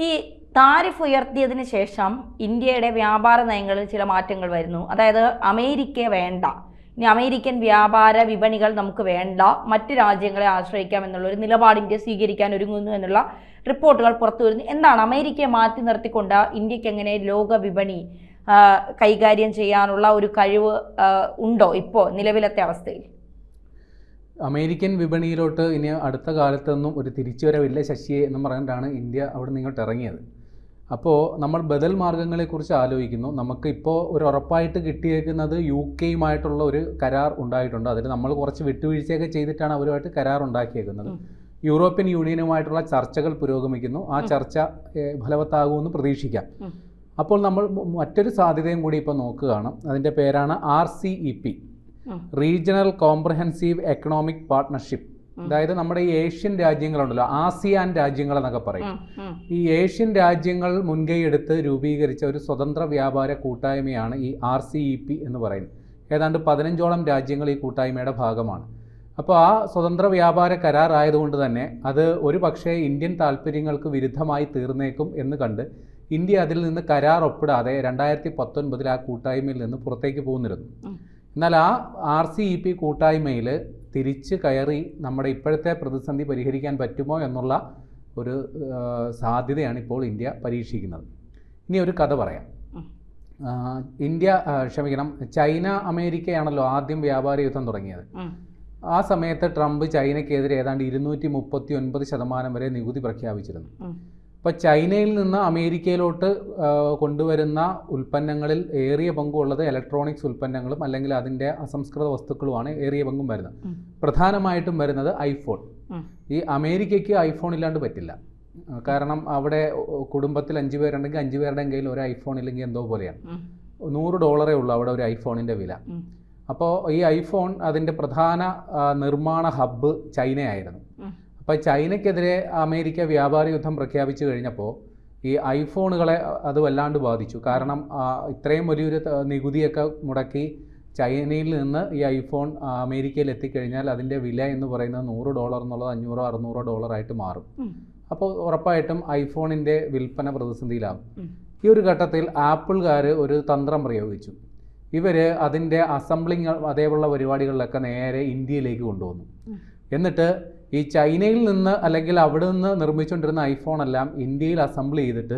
ഈ താരിഫ് ഉയർത്തിയതിന് ശേഷം ഇന്ത്യയുടെ വ്യാപാര നയങ്ങളിൽ ചില മാറ്റങ്ങൾ വരുന്നു. അതായത് അമേരിക്ക വേണ്ട, ഇനി അമേരിക്കൻ വ്യാപാര വിപണികൾ നമുക്ക് വേണ്ട, മറ്റ് രാജ്യങ്ങളെ ആശ്രയിക്കാം എന്നുള്ളൊരു നിലപാട് ഇന്ത്യ സ്വീകരിക്കാൻ ഒരുങ്ങുന്നു എന്നുള്ള റിപ്പോർട്ടുകൾ പുറത്തു വരുന്നു. എന്താണ് അമേരിക്കയെ മാറ്റി നിർത്തിക്കൊണ്ട് ഇന്ത്യക്ക് എങ്ങനെ ലോക വിപണി കൈകാര്യം ചെയ്യാനുള്ള ഒരു കഴിവ് ഉണ്ടോ ഇപ്പോൾ നിലവിലത്തെ അവസ്ഥയിൽ? അമേരിക്കൻ വിപണിയിലോട്ട് ഇനി അടുത്ത കാലത്തൊന്നും ഒരു തിരിച്ചുവരവില്ല ശശിയെ എന്ന് പറഞ്ഞിട്ടാണ് ഇന്ത്യ അവിടെ നിന്ന് ഇങ്ങോട്ട് ഇറങ്ങിയത്. അപ്പോൾ നമ്മൾ ബദൽ മാർഗങ്ങളെക്കുറിച്ച് ആലോചിക്കുന്നു. നമുക്കിപ്പോൾ ഒരു ഉറപ്പായിട്ട് കിട്ടിയേക്കുന്നത് UK ഒരു കരാർ ഉണ്ടായിട്ടുണ്ട്. അതിൽ നമ്മൾ കുറച്ച് വിട്ടുവീഴ്ചയൊക്കെ ചെയ്തിട്ടാണ് അവരുമായിട്ട് കരാർ ഉണ്ടാക്കിയേക്കുന്നത്. യൂറോപ്യൻ യൂണിയനുമായിട്ടുള്ള ചർച്ചകൾ പുരോഗമിക്കുന്നു. ആ ചർച്ച ഫലവത്താകുമെന്ന് പ്രതീക്ഷിക്കാം. അപ്പോൾ നമ്മൾ മറ്റൊരു സാധ്യതയും കൂടി ഇപ്പോൾ നോക്കുകയാണ്. അതിൻ്റെ പേരാണ് RCEP, regional comprehensive economic partnership. അതായത് നമ്മുടെ ഈ ഏഷ്യൻ രാജ്യങ്ങളുണ്ടല്ലോ, ആസിയാൻ രാജ്യങ്ങൾ എന്നൊക്കെ പറയും. ഈ ഏഷ്യൻ രാജ്യങ്ങൾ മുൻകൈ എടുത്ത് രൂപീകരിച്ച ഒരു സ്വതന്ത്ര വ്യാപാര കൂട്ടായ്മയാണ് ഈ RCEP എന്ന് പറയുന്നത്. ഏതാണ്ട് 15ഓളം രാജ്യങ്ങൾ ഈ കൂട്ടായ്മയുടെ ഭാഗമാണ്. അപ്പോൾ ആ സ്വതന്ത്ര വ്യാപാര കരാർ ആയതുകൊണ്ട് തന്നെ അത് ഒരു പക്ഷേ ഇന്ത്യൻ താല്പര്യങ്ങൾക്ക് വിരുദ്ധമായി തീർന്നേക്കും എന്ന് കണ്ട് ഇന്ത്യ അതിൽ നിന്ന് കരാർ ഒപ്പിടാതെ 2019 ആ കൂട്ടായ്മയിൽ നിന്ന് പുറത്തേക്ക് പോകുന്നിരുന്നു. എന്നാൽ ആ RCEP കൂട്ടായ്മയിൽ തിരിച്ച് കയറി നമ്മുടെ ഇപ്പോഴത്തെ പ്രതിസന്ധി പരിഹരിക്കാൻ പറ്റുമോ എന്നുള്ള ഒരു സാധ്യതയാണ് ഇപ്പോൾ ഇന്ത്യ പരീക്ഷിക്കുന്നത്. ഇനി ഒരു കഥ പറയാം. ചൈന അമേരിക്കയാണല്ലോ ആദ്യം വ്യാപാര യുദ്ധം തുടങ്ങിയത്. ആ സമയത്ത് ട്രംപ് ചൈനയ്ക്കെതിരെ ഏതാണ്ട് 239% വരെ നികുതി പ്രഖ്യാപിച്ചിരുന്നു. അപ്പോൾ ചൈനയിൽ നിന്ന് അമേരിക്കയിലോട്ട് കൊണ്ടുവരുന്ന ഉൽപ്പന്നങ്ങളിൽ ഏറിയ പങ്കുള്ളത് ഇലക്ട്രോണിക്സ് ഉൽപ്പന്നങ്ങളും അല്ലെങ്കിൽ അതിൻ്റെ അസംസ്കൃത വസ്തുക്കളുമാണ് ഏറിയ പങ്കും വരുന്നത്. പ്രധാനമായിട്ടും വരുന്നത് ഐഫോൺ. ഈ അമേരിക്കയ്ക്ക് ഐഫോൺ ഇല്ലാണ്ട് പറ്റില്ല. കാരണം അവിടെ കുടുംബത്തിൽ 5 പേരുണ്ടെങ്കിൽ 5 പേരുടെയും കയ്യിൽ ഒരു ഐഫോൺ ഇല്ലെങ്കിൽ എന്തോ പോലെയാണ്. $100 ഉള്ളൂ അവിടെ ഒരു ഐഫോണിൻ്റെ വില. അപ്പോൾ ഈ ഐഫോൺ അതിൻ്റെ പ്രധാന നിർമ്മാണ ഹബ്ബ് ചൈനയായിരുന്നു. അപ്പോൾ ചൈനയ്ക്കെതിരെ അമേരിക്ക വ്യാപാര യുദ്ധം പ്രഖ്യാപിച്ചു കഴിഞ്ഞപ്പോൾ ഈ ഐഫോണുകളെ അത് വല്ലാണ്ട് ബാധിച്ചു. കാരണം ഇത്രയും വലിയൊരു നികുതിയൊക്കെ മുടക്കി ചൈനയിൽ നിന്ന് ഈ ഐഫോൺ അമേരിക്കയിൽ എത്തിക്കഴിഞ്ഞാൽ അതിൻ്റെ വില എന്ന് പറയുന്നത് $100 എന്നുള്ളത് $500-600 ആയിട്ട് മാറും. അപ്പോൾ ഉറപ്പായിട്ടും ഐഫോണിൻ്റെ വിൽപ്പന പ്രതിസന്ധിയിലാകും. ഈ ഒരു ഘട്ടത്തിൽ ആപ്പിൾകാർ ഒരു തന്ത്രം പ്രയോഗിച്ചു. ഇവർ അതിൻ്റെ അസംബ്ലിങ് അതേപോലുള്ള പരിപാടികളിലൊക്കെ നേരെ ഇന്ത്യയിലേക്ക് കൊണ്ടുവന്നു. എന്നിട്ട് ഈ ചൈനയിൽ നിന്ന് അല്ലെങ്കിൽ അവിടെ നിന്ന് നിർമ്മിച്ചുകൊണ്ടിരുന്ന ഐഫോണെല്ലാം ഇന്ത്യയിൽ അസംബിൾ ചെയ്തിട്ട്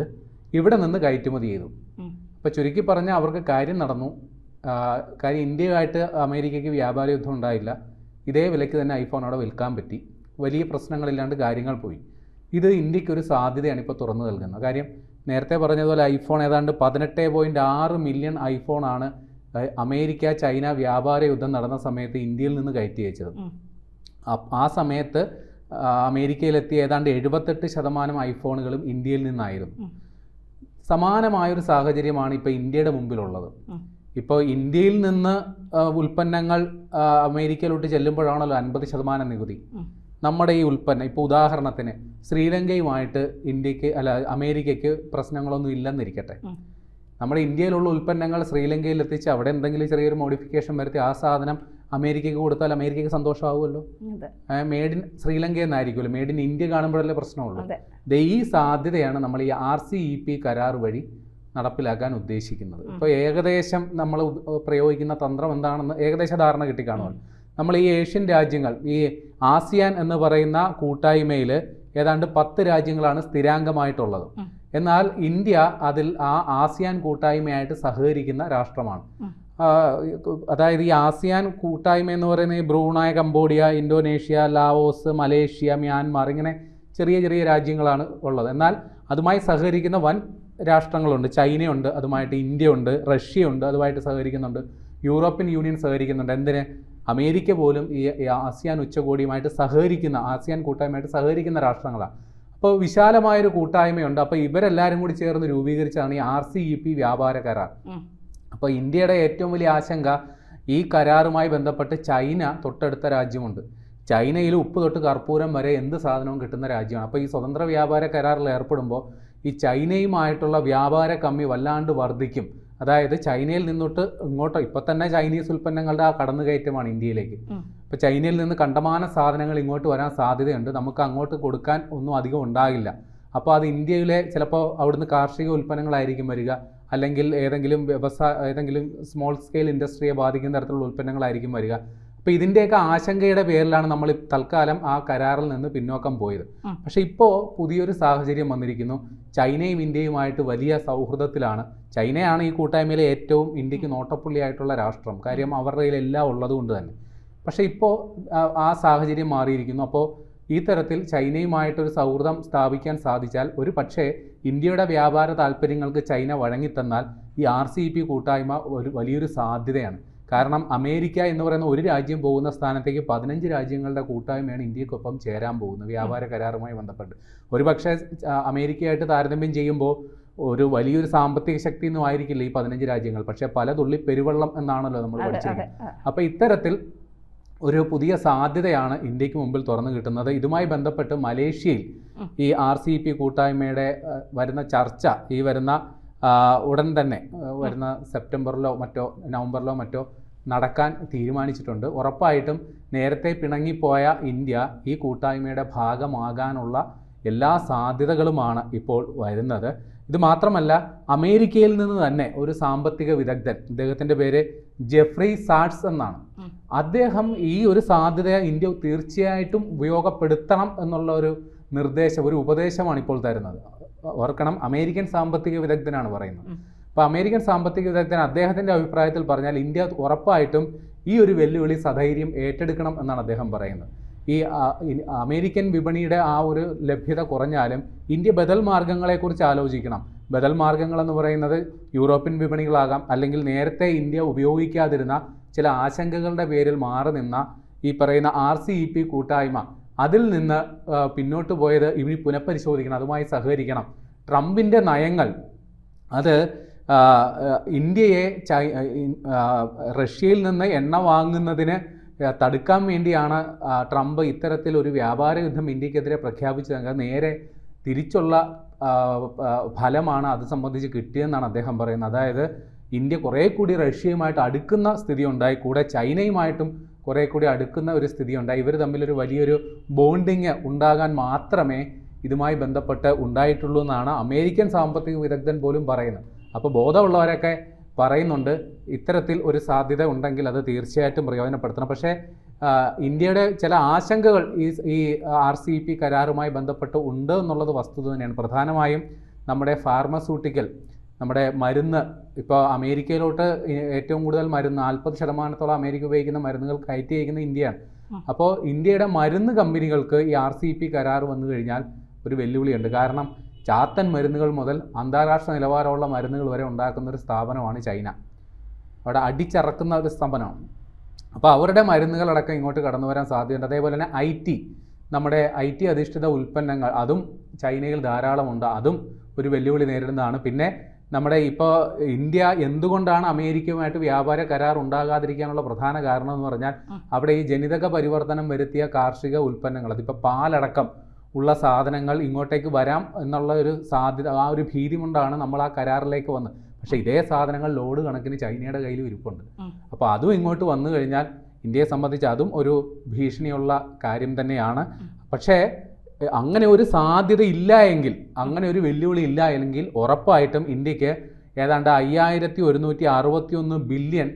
ഇവിടെ നിന്ന് കയറ്റുമതി ചെയ്തു. അപ്പോൾ ചുരുക്കി പറഞ്ഞാൽ അവർക്ക് കാര്യം നടന്നു. കാര്യം ഇന്ത്യയുമായിട്ട് അമേരിക്കയ്ക്ക് വ്യാപാര യുദ്ധം ഉണ്ടായില്ല. ഇതേ വിലയ്ക്ക് തന്നെ ഐഫോൺ അവിടെ വിൽക്കാൻ പറ്റി. വലിയ പ്രശ്നങ്ങളില്ലാണ്ട് കാര്യങ്ങൾ പോയി. ഇത് ഇന്ത്യക്കൊരു സാധ്യതയാണ് ഇപ്പോൾ തുറന്നു നൽകുന്നത്. കാര്യം നേരത്തെ പറഞ്ഞതുപോലെ ഐഫോൺ ഏതാണ്ട് 18.6 മില്യൺ ഐഫോണാണ് അമേരിക്ക ചൈന വ്യാപാര യുദ്ധം നടന്ന സമയത്ത് ഇന്ത്യയിൽ നിന്ന് കയറ്റി അയച്ചത്. ആ സമയത്ത് അമേരിക്കയിലെത്തിയ ഏതാണ്ട് 78% ഐഫോണുകളും ഇന്ത്യയിൽ നിന്നായിരുന്നു. സമാനമായൊരു സാഹചര്യമാണ് ഇപ്പോൾ ഇന്ത്യയുടെ മുമ്പിലുള്ളത്. ഇപ്പോൾ ഇന്ത്യയിൽ നിന്ന് ഉൽപ്പന്നങ്ങൾ അമേരിക്കയിലോട്ട് ചെല്ലുമ്പോഴാണല്ലോ 50% നികുതി. നമ്മുടെ ഈ ഉൽപ്പന്നം ഇപ്പോൾ ഉദാഹരണത്തിന് ശ്രീലങ്കയുമായിട്ട് അമേരിക്കയ്ക്ക് പ്രശ്നങ്ങളൊന്നും ഇല്ലെന്നിരിക്കട്ടെ. നമ്മുടെ ഇന്ത്യയിലുള്ള ഉൽപ്പന്നങ്ങൾ ശ്രീലങ്കയിൽ എത്തിച്ച് അവിടെ എന്തെങ്കിലും ചെറിയൊരു മോഡിഫിക്കേഷൻ വരുത്തി ആ സാധനം അമേരിക്കയ്ക്ക് കൊടുത്താൽ അമേരിക്കയ്ക്ക് സന്തോഷമാകുമല്ലോ. മെയ്ഡ് ഇൻ ശ്രീലങ്ക എന്നായിരിക്കുമല്ലോ, മെയ്ഡ് ഇൻ ഇന്ത്യ കാണുമ്പോഴല്ലേ പ്രശ്നമുള്ളൂ. ഈ സാധ്യതയാണ് നമ്മൾ ഈ RCEP കരാർ വഴി നടപ്പിലാക്കാൻ ഉദ്ദേശിക്കുന്നത്. ഇപ്പോൾ ഏകദേശം നമ്മൾ പ്രയോഗിക്കുന്ന തന്ത്രം എന്താണെന്ന് ഏകദേശ ധാരണ കിട്ടിക്കാണുമല്ലോ. നമ്മൾ ഈ ഏഷ്യൻ രാജ്യങ്ങൾ, ഈ ആസിയാൻ എന്ന് പറയുന്ന കൂട്ടായ്മയിൽ ഏതാണ്ട് 10 രാജ്യങ്ങളാണ് സ്ഥിരാംഗമായിട്ടുള്ളത്. എന്നാൽ ഇന്ത്യ അതിൽ ആ ആസിയാൻ കൂട്ടായ്മയായിട്ട് സഹകരിക്കുന്ന രാഷ്ട്രമാണ്. അതായത് ഈ ആസിയാൻ കൂട്ടായ്മ എന്ന് പറയുന്നത് ഈ Brunei, Cambodia, Indonesia, Laos, Malaysia, Myanmar ഇങ്ങനെ ചെറിയ ചെറിയ രാജ്യങ്ങളാണ് ഉള്ളത്. എന്നാൽ അതുമായി സഹകരിക്കുന്ന വൻ രാഷ്ട്രങ്ങളുണ്ട്. ചൈനയുണ്ട്, അതുമായിട്ട് ഇന്ത്യയുണ്ട്, റഷ്യയുണ്ട്, അതുമായിട്ട് സഹകരിക്കുന്നുണ്ട്. European union സഹകരിക്കുന്നുണ്ട്. എന്തിന്? അമേരിക്ക പോലും ഈ ആസിയാൻ ഉച്ചകോടിയുമായിട്ട് സഹകരിക്കുന്ന, ആസിയാൻ കൂട്ടായ്മയായിട്ട് സഹകരിക്കുന്ന രാഷ്ട്രങ്ങളാണ്. അപ്പോൾ വിശാലമായൊരു കൂട്ടായ്മയുണ്ട്. അപ്പോൾ ഇവരെല്ലാവരും കൂടി ചേർന്ന് രൂപീകരിച്ചാണ് ഈ RCEP വ്യാപാര കരാർ. അപ്പോൾ ഇന്ത്യയുടെ ഏറ്റവും വലിയ ആശങ്ക ഈ കരാറുമായി ബന്ധപ്പെട്ട് ചൈന തൊട്ടടുത്ത രാജ്യമുണ്ട്. ചൈനയിൽ ഉപ്പ് തൊട്ട് കർപ്പൂരം വരെ എന്ത് സാധനവും കിട്ടുന്ന രാജ്യമാണ്. അപ്പോൾ ഈ സ്വതന്ത്ര വ്യാപാര കരാറിൽ ഏർപ്പെടുമ്പോൾ ഈ ചൈനയുമായിട്ടുള്ള വ്യാപാര കമ്മി വല്ലാണ്ട് വർദ്ധിക്കും. അതായത് ചൈനയിൽ നിന്നോട്ട് ഇങ്ങോട്ടോ, ഇപ്പോൾ തന്നെ ചൈനീസ് ഉൽപ്പന്നങ്ങളുടെ ആ കടന്നുകയറ്റമാണ് ഇന്ത്യയിലേക്ക്. ഇപ്പോൾ ചൈനയിൽ നിന്ന് കണ്ടമാന സാധനങ്ങൾ ഇങ്ങോട്ട് വരാൻ സാധ്യതയുണ്ട്. നമുക്ക് അങ്ങോട്ട് കൊടുക്കാൻ ഒന്നും അധികം ഉണ്ടാകില്ല. അപ്പോൾ അത് ഇന്ത്യയിലെ ചിലപ്പോൾ അവിടുന്ന് കാർഷിക ഉൽപ്പന്നങ്ങളായിരിക്കും വരിക, അല്ലെങ്കിൽ ഏതെങ്കിലും സ്മോൾ സ്കെയിൽ ഇൻഡസ്ട്രിയെ ബാധിക്കുന്ന തരത്തിലുള്ള ഉൽപ്പന്നങ്ങളായിരിക്കും വരിക. അപ്പോൾ ഇതിൻ്റെയൊക്കെ ആശങ്കയുടെ പേരിലാണ് നമ്മൾ തൽക്കാലം ആ കരാറിൽ നിന്ന് പിന്നോക്കം പോയത്. പക്ഷേ ഇപ്പോൾ പുതിയൊരു സാഹചര്യം വന്നിരിക്കുന്നു. ചൈനയും ഇന്ത്യയുമായിട്ട് വലിയ സൗഹൃദത്തിലാണ്. ചൈനയാണ് ഈ കൂട്ടായ്മയിലെ ഏറ്റവും ഇന്ത്യക്ക് നോട്ടപ്പുള്ളിയായിട്ടുള്ള രാഷ്ട്രം. കാര്യം അവരുടെ കയ്യിൽ എല്ലാം ഉള്ളതുകൊണ്ട് തന്നെ. പക്ഷേ ഇപ്പോൾ ആ സാഹചര്യം മാറിയിരിക്കുന്നു. അപ്പോൾ ഈ തരത്തിൽ ചൈനയുമായിട്ടൊരു സൗഹൃദം സ്ഥാപിക്കാൻ സാധിച്ചാൽ ഒരു പക്ഷേ ഇന്ത്യയുടെ വ്യാപാര താല്പര്യങ്ങൾക്ക് ചൈന വഴങ്ങിത്തന്നാൽ ഈ RCEP കൂട്ടായ്മ ഒരു വലിയൊരു സാധ്യതയാണ്. കാരണം അമേരിക്ക എന്ന് പറയുന്ന ഒരു രാജ്യം പോകുന്ന സ്ഥാനത്തേക്ക് 15 രാജ്യങ്ങളുടെ കൂട്ടായ്മയാണ് ഇന്ത്യക്കൊപ്പം ചേരാൻ പോകുന്നത് വ്യാപാര കരാറുമായി ബന്ധപ്പെട്ട്. ഒരു പക്ഷേ അമേരിക്കയായിട്ട് താരതമ്യം ചെയ്യുമ്പോൾ ഒരു വലിയൊരു സാമ്പത്തിക ശക്തി ഒന്നും ആയിരിക്കില്ല ഈ 15 രാജ്യങ്ങൾ. പക്ഷേ പല തുള്ളി പെരുവെള്ളം എന്നാണല്ലോ നമ്മൾ പഠിച്ചിരിക്കുന്നത്. അപ്പോൾ ഇത്തരത്തിൽ ഒരു പുതിയ സാധ്യതയാണ് ഇന്ത്യക്ക് മുമ്പിൽ തുറന്നു കിട്ടുന്നത്. ഇതുമായി ബന്ധപ്പെട്ട് മലേഷ്യയിൽ ഈ RCEP കൂട്ടായ്മയുടെ വരുന്ന ചർച്ച ഈ വരുന്ന ഉടൻ തന്നെ വരുന്ന സെപ്റ്റംബറിലോ മറ്റോ നവംബറിലോ മറ്റോ നടക്കാൻ തീരുമാനിച്ചിട്ടുണ്ട്. ഉറപ്പായിട്ടും നേരത്തെ പിണങ്ങിപ്പോയ ഇന്ത്യ ഈ കൂട്ടായ്മയുടെ ഭാഗമാകാനുള്ള എല്ലാ സാധ്യതകളുമാണ് ഇപ്പോൾ വരുന്നത്. ഇത് മാത്രമല്ല, അമേരിക്കയിൽ നിന്ന് തന്നെ ഒരു സാമ്പത്തിക വിദഗ്ധൻ, അദ്ദേഹത്തിൻ്റെ പേര് ജെഫ്രി സാറ്റ്സ് എന്നാണ്, അദ്ദേഹം ഈ ഒരു സാധ്യത ഇന്ത്യ തീർച്ചയായിട്ടും ഉപയോഗപ്പെടുത്തണം എന്നുള്ള ഒരു ഉപദേശമാണ് ഇപ്പോൾ തരുന്നത്. ഓർക്കണം, അമേരിക്കൻ സാമ്പത്തിക വിദഗ്ധനാണ് പറയുന്നത്. അപ്പോൾ അമേരിക്കൻ സാമ്പത്തിക വിദഗ്ധൻ അദ്ദേഹത്തിൻ്റെ അഭിപ്രായത്തിൽ പറഞ്ഞാൽ ഇന്ത്യ ഉറപ്പായിട്ടും ഈ ഒരു വെല്ലുവിളി സധൈര്യം ഏറ്റെടുക്കണം എന്നാണ് അദ്ദേഹം പറയുന്നത്. ഈ അമേരിക്കൻ വിപണിയുടെ ആ ഒരു ലഭ്യത കുറഞ്ഞാലും ഇന്ത്യ ബദൽ മാർഗങ്ങളെക്കുറിച്ച് ആലോചിക്കണം. ബദൽ മാർഗങ്ങളെന്ന് പറയുന്നത് യൂറോപ്യൻ വിപണികളാകാം, അല്ലെങ്കിൽ നേരത്തെ ഇന്ത്യ ഉപയോഗിക്കാതിരുന്ന ചില ആശങ്കകളുടെ പേരിൽ മാറി നിന്ന ഈ പറയുന്ന RCEP കൂട്ടായ്മ, അതിൽ നിന്ന് പിന്നോട്ട് പോയത് ഇനി പുനഃപരിശോധിക്കണം, അതുമായി സഹകരിക്കണം. ട്രംപിൻ്റെ നയങ്ങൾ അത് ഇന്ത്യയെ റഷ്യയിൽ നിന്ന് എണ്ണ വാങ്ങുന്നതിന് തടുക്കാൻ വേണ്ടിയാണ് ട്രംപ് ഇത്തരത്തിലൊരു വ്യാപാര യുദ്ധം ഇന്ത്യക്കെതിരെ പ്രഖ്യാപിച്ചത്. നേരെ തിരിച്ചുള്ള ഫലമാണ് അത് സംബന്ധിച്ച് കിട്ടിയെന്നാണ് അദ്ദേഹം പറയുന്നത്. അതായത് ഇന്ത്യ കുറേ കൂടി റഷ്യയുമായിട്ട് അടുക്കുന്ന സ്ഥിതി ഉണ്ടായി, കൂടെ ചൈനയുമായിട്ടും കുറേ കൂടി അടുക്കുന്ന ഒരു സ്ഥിതി ഉണ്ടായി. ഇവർ തമ്മിലൊരു വലിയൊരു ബോണ്ടിങ് ഉണ്ടാകാൻ മാത്രമേ ഇതുമായി ബന്ധപ്പെട്ട് ഉണ്ടായിട്ടുള്ളൂ എന്നാണ് അമേരിക്കൻ സാമ്പത്തിക വിദഗ്ധൻ പോലും പറയുന്നത്. അപ്പോൾ ബോധമുള്ളവരൊക്കെ പറയുന്നുണ്ട് ഇത്തരത്തിൽ ഒരു സാധ്യത ഉണ്ടെങ്കിൽ അത് തീർച്ചയായിട്ടും പ്രയോജനപ്പെടുത്തണം. പക്ഷേ ഇന്ത്യയുടെ ചില ആശങ്കകൾ ഈ RCEP കരാറുമായി ബന്ധപ്പെട്ട് ഉണ്ട് എന്നുള്ളത് വസ്തുത തന്നെയാണ്. പ്രധാനമായും നമ്മുടെ ഫാർമസ്യൂട്ടിക്കൽ, നമ്മുടെ മരുന്ന്, ഇപ്പോൾ അമേരിക്കയിലോട്ട് ഏറ്റവും കൂടുതൽ മരുന്ന് 40% അമേരിക്ക ഉപയോഗിക്കുന്ന മരുന്നുകൾ കയറ്റി അയക്കുന്ന ഇന്ത്യയാണ്. അപ്പോൾ ഇന്ത്യയുടെ മരുന്ന് കമ്പനികൾക്ക് ഈ RCEP കരാർ വന്നു കഴിഞ്ഞാൽ ഒരു വെല്ലുവിളിയുണ്ട്. കാരണം ചാത്തൻ മരുന്നുകൾ മുതൽ അന്താരാഷ്ട്ര നിലവാരമുള്ള മരുന്നുകൾ വരെ ഉണ്ടാക്കുന്ന ഒരു സ്ഥാപനമാണ് ചൈന. അവിടെ അടിച്ചിറക്കുന്ന ഒരു സ്ഥാപനമാണ്. അപ്പോൾ അവരുടെ മരുന്നുകളടക്കം ഇങ്ങോട്ട് കടന്നു വരാൻ സാധ്യതയുണ്ട്. അതേപോലെ തന്നെ നമ്മുടെ IT അധിഷ്ഠിത ഉൽപ്പന്നങ്ങൾ അതും ചൈനയിൽ ധാരാളമുണ്ട്. അതും ഒരു വെല്ലുവിളി നേരിടുന്നതാണ്. പിന്നെ നമ്മുടെ ഇപ്പോൾ ഇന്ത്യ എന്തുകൊണ്ടാണ് അമേരിക്കയുമായിട്ട് വ്യാപാര കരാർ ഉണ്ടാകാതിരിക്കാനുള്ള പ്രധാന കാരണം എന്ന് പറഞ്ഞാൽ അവിടെ ഈ ജനിതക പരിവർത്തനം വരുത്തിയ കാർഷിക ഉൽപ്പന്നങ്ങൾ, അതിപ്പോൾ പാലടക്കം ഉള്ള സാധനങ്ങൾ ഇങ്ങോട്ടേക്ക് വരാം എന്നുള്ള ഒരു സാധ്യത, ആ ഒരു ഭീതി കൊണ്ടാണ് നമ്മൾ ആ കരാറിലേക്ക് വന്നത്. പക്ഷേ ഇതേ സാധനങ്ങൾ ലോഡ് കണക്കിന് ചൈനയുടെ കയ്യിലും ഇരിപ്പുണ്ട്. അപ്പോൾ അതും ഇങ്ങോട്ട് വന്നു കഴിഞ്ഞാൽ ഇന്ത്യയെ സംബന്ധിച്ച് അതും ഒരു ഭീഷണിയുള്ള കാര്യം തന്നെയാണ്. പക്ഷേ അങ്ങനെ ഒരു സാധ്യത ഇല്ല എങ്കിൽ, അങ്ങനെ ഒരു വെല്ലുവിളി ഇല്ല എങ്കിൽ ഉറപ്പായിട്ടും ഇന്ത്യക്ക് ഏതാണ്ട് 5161 ബില്യൺ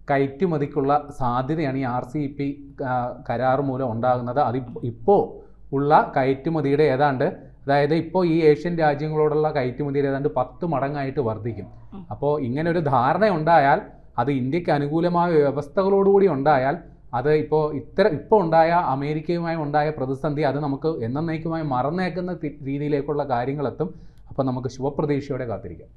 കയറ്റുമതിക്കുള്ള സാധ്യതയാണ് ഈ RCEP കരാർ മൂലം ഉണ്ടാകുന്നത്. അത് ഇപ്പോൾ ഉള്ള കയറ്റുമതിയുടെ അതായത് ഇപ്പോൾ ഈ ഏഷ്യൻ രാജ്യങ്ങളോടുള്ള കയറ്റുമതിയുടെ ഏതാണ്ട് 10 മടങ്ങായിട്ട് വർദ്ധിക്കും. അപ്പോൾ ഇങ്ങനെ ഒരു ധാരണ ഉണ്ടായാൽ, അത് ഇന്ത്യക്ക് അനുകൂലമായ വ്യവസ്ഥകളോടുകൂടി ഉണ്ടായാൽ, അത് ഇപ്പോൾ ഉണ്ടായ അമേരിക്കയുമായി ഉണ്ടായ പ്രതിസന്ധി അത് നമുക്ക് എന്നേക്കുമായി മറന്നേക്കുന്ന രീതിയിലേക്കുള്ള കാര്യങ്ങളെത്തും. അപ്പോൾ നമുക്ക് ശുഭപ്രതീക്ഷയോടെ കാത്തിരിക്കാം.